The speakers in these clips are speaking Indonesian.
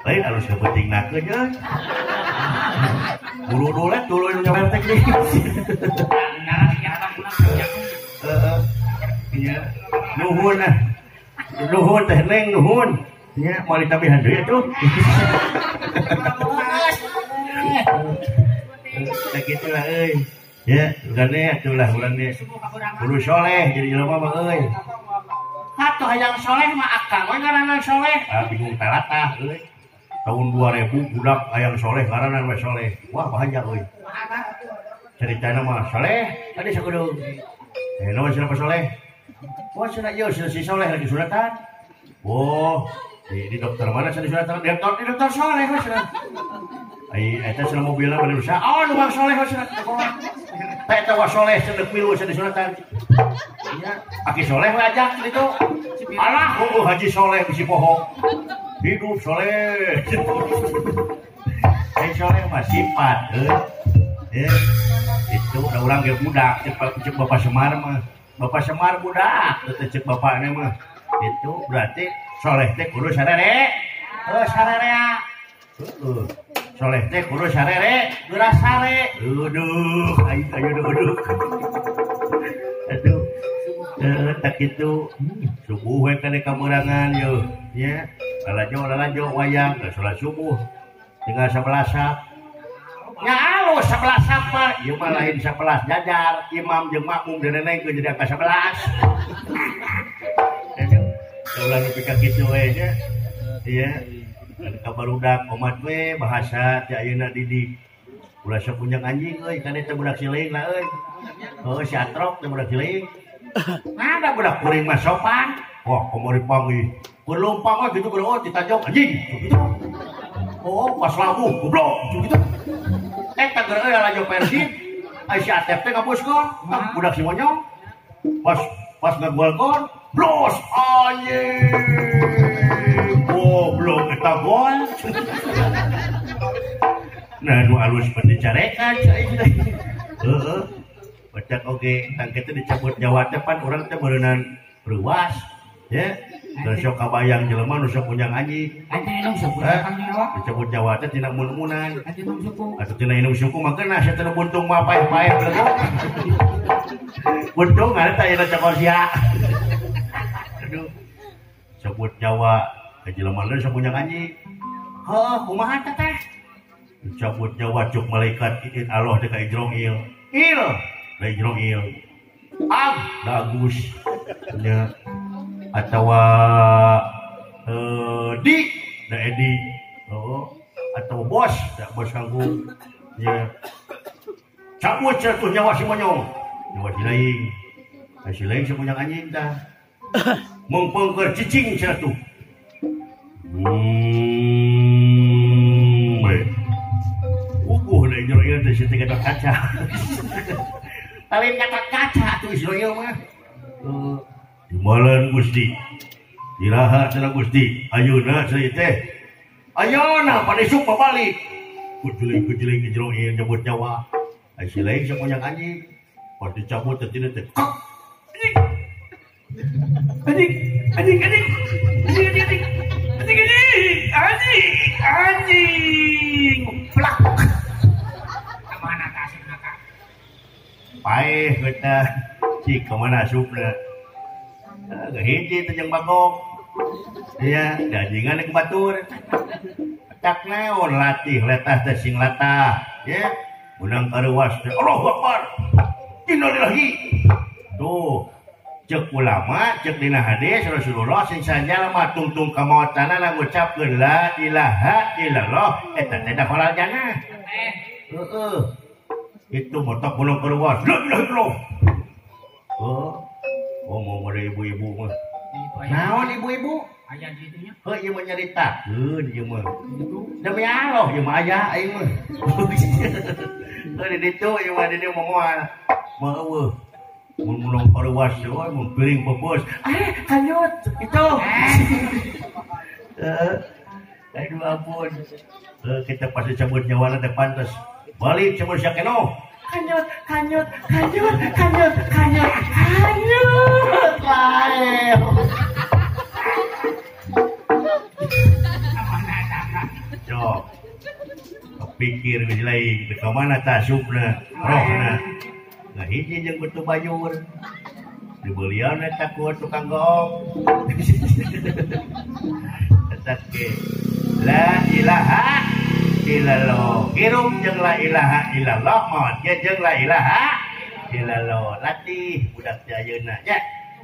lain harus kepenting nakeun buru dolet dulu yang nyampe teknik iya nuhun teh neng nuhun ya mau ditabihan deui tuh tak gitu lah euy ya urangnya atulah urangnya kudu soleh jadi jelema mah euy atuh hayang soleh mah akang we ngaranna soleh bingung talatah euy tahun 2000 budak hayang soleh ngaranna we soleh wah bahaya euy ceritana mah soleh tadi sakudu naon cenah soleh wah cenah ieu si soleh lagi sunatan oh di dokter mana cenah sunatan di dokter soleh we cenah ai eta cenah mobilna bade rusak oh nu bang soleh we cenah teh eta wa soleh cenah milu cenah sunatan nya aki soleh we ajak kitu alah haji soleh bisi poho hidup soleh soleh mah sifat itu udah orang ge budak cek Bapak Semar mah Bapak Semar budak cek bapaknya mah itu berarti soleh teh kudu sarere sarere soleh teh kudu sarere geura sare duduk ayo duduk aduh tak gitu subuh we kade kamurangan yo ya lalajo wayang salat subuh tinggal 11 sak nya alus 11 sak mah ieu mah lain 11 jajar imam jeung makmum deneneng ke jadi angka 11 ulah nu pika kitu we nya ieu kabarudak omat we bahasa ti ayeuna didik ulah sok punjang anjing euy kan eta budak cileung lah euy heuh si atrok teh budak cileung ada budak kuring mah sopan wah komo dipanggil keur lumpang mah gitu kudu ditajok anjing gitu oh pas labuh goblok gitu eta keur euy lajo Persib ai si Atep teh ngabuskeun budak si monyong pas ngagolkeun blos anjing goblok eta gol nah nu alus pendicarekan heeh bacak oge tangke teh dicabut Jawa teh pan urang teh beureunan ruas ya dan sok kabayang jelema nu sok punjang anjing anjing sok dicabut Jawa teh tina mun-munan atuh tina inung suku mah keuna asa teh buntung mah paeh-paeh buntung ngaran teh aya cakosia aduh sebut Jawa ke jelema lain sok punjang anjing heuh kumaha teh dicabut Jawa cuk malaikat izin Allah teh ka Ijroil dari Ijroil bagus nya atawa di da Edi atau bos da bos kanggo nya cabut atuh nyawa si monyong nyawa si laing sapunjang anjing tah mengpengker cicing cenah tuh da Ijroil teh situ Gatot Kaca lain Gatot Kaca tuh Ijroil mah dimalen Gusti diraha cenah Gusti ayeuna ceui teh ayeuna padesuk babalik kujuling Ijroil nyebut nyawa ai si lain sapunjang anjing pas dicabut teh tina teh anjing plak kemana kasih naka paeh kita si kemana supna hiji teh jeung bagong iya dajingan ke batur cak naon latih letah teh sing latah ya menang karuas teh Allahu Akbar innalillahi tuh cek ulama cek dina hadis Rasulullah sing sanjal mah tungtung kamawatanana ngucapkeun la ilaha illallah eta teh da halal jannah heeh itu motok bunuh keluar la ilaha illallah ngomong ada ibu-ibu mah naon ibu-ibu aya ditunya heuh ieu mah nyaritakeun ieu mah demi Allah ieu mah aya aing mah heuh di ditu ieu mah di dieu moal eueuh mun mulung paruwas euy mun piring pepes kanyut itu aduh ampun kita pasti cabut nyawana teh pantes balik cabut sakeno kanyut lae cok pikir geus lain ka mana tasubna rohna ngahiji jeung kutu bayur dibelian eta ku tukang gong eta ke la ilaha illallah hirup jeung la ilaha illallah maot jeung la ilaha illallah latih budak teh ayeuna nya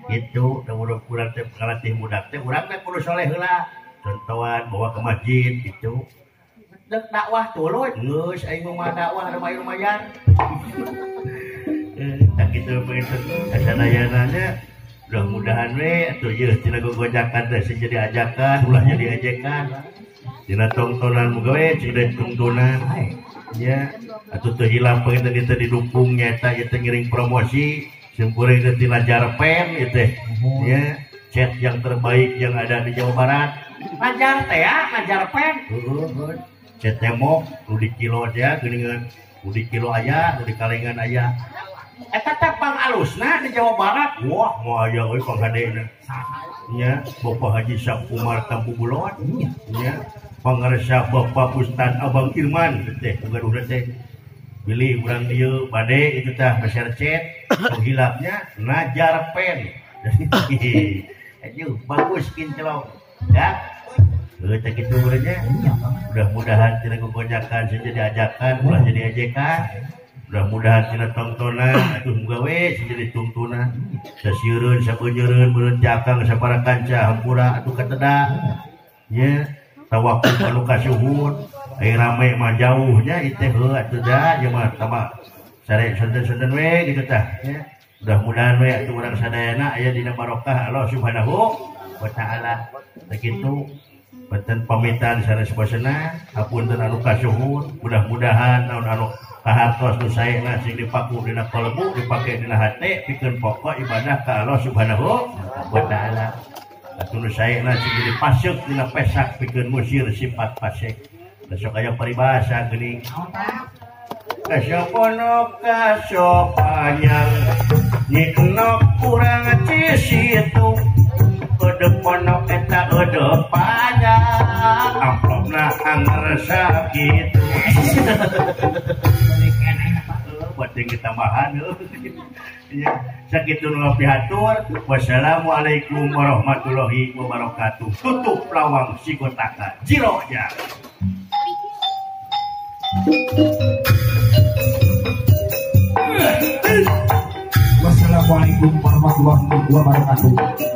kitu da urang teh kalatih budak teh urang teh kudu saleh heula contohan bawa ke masjid gitu dek dakwah tuluy geus aing mah dakwah lumayan tak kitu begitu kasadayana nya mudah-mudahan we atuh yeuh tina gogojakan teh sing jadi ajakan ulah jadi ajekan tina tontonan muga we cik da tontonan nya atuh teu hilang pengen teh didukung nyata ieu teh ngiring promosi simpureun teh tina jarpen ieu teh nya chat yang terbaik yang ada di Jawa Barat ngajar teh ya ngajar pen chat temo nu di kilo aja geuningan nu di kilo aya nu di kalengan aya eta teh pang alusna di Jawa Barat wah moal aya euy panggadena nya Bapak Haji Sakumar Tampu Bulon nya pangaresa Bapak Ustad Abang Irman teh gaduh teh pilih urang dieu bade itu tah masyar chat penghilapnya ngajar pen aduh bagus kinclong ya kita gitu urangnya mudah-mudahan tina gogojakan jadi ajakan ulah jadi ajekan mudah-mudahan tina tontonan atuh muga we jadi tuntunan sasiereun sabeunyereun meureun jakang sapara kanca hampura atuh kateda nya tawakuf anu kasuhun ai rame mah jauhnya ieu teh heuh atuh da ieu mah tama sare sonten-sonten we gitu tah nya mudah-mudahan we atuh urang sadayana aya dina barokah Allah Subhanahu wa taala begitu beten pamitan sanes bosna hapunten anu kasuhun mudah-mudahan naon anu kahartos nu saena sing dipaku dina kalbu dipake dina hate pikeun pokok ibadah ka Allah Subhanahu wa taala atuh nu saena sing dipaseuk dina pesak pikeun musir sifat pasek besok aya paribasa geuning kasopono kasopanyang nyikno kurang cisitu depono eta depannya amplopna angresa gitu buat yang tambahan ya sakitu nu pihatur wassalamualaikum warahmatullahi wabarakatuh tutup lawang sikotaka jiroja wassalamualaikum warahmatullahi wabarakatuh.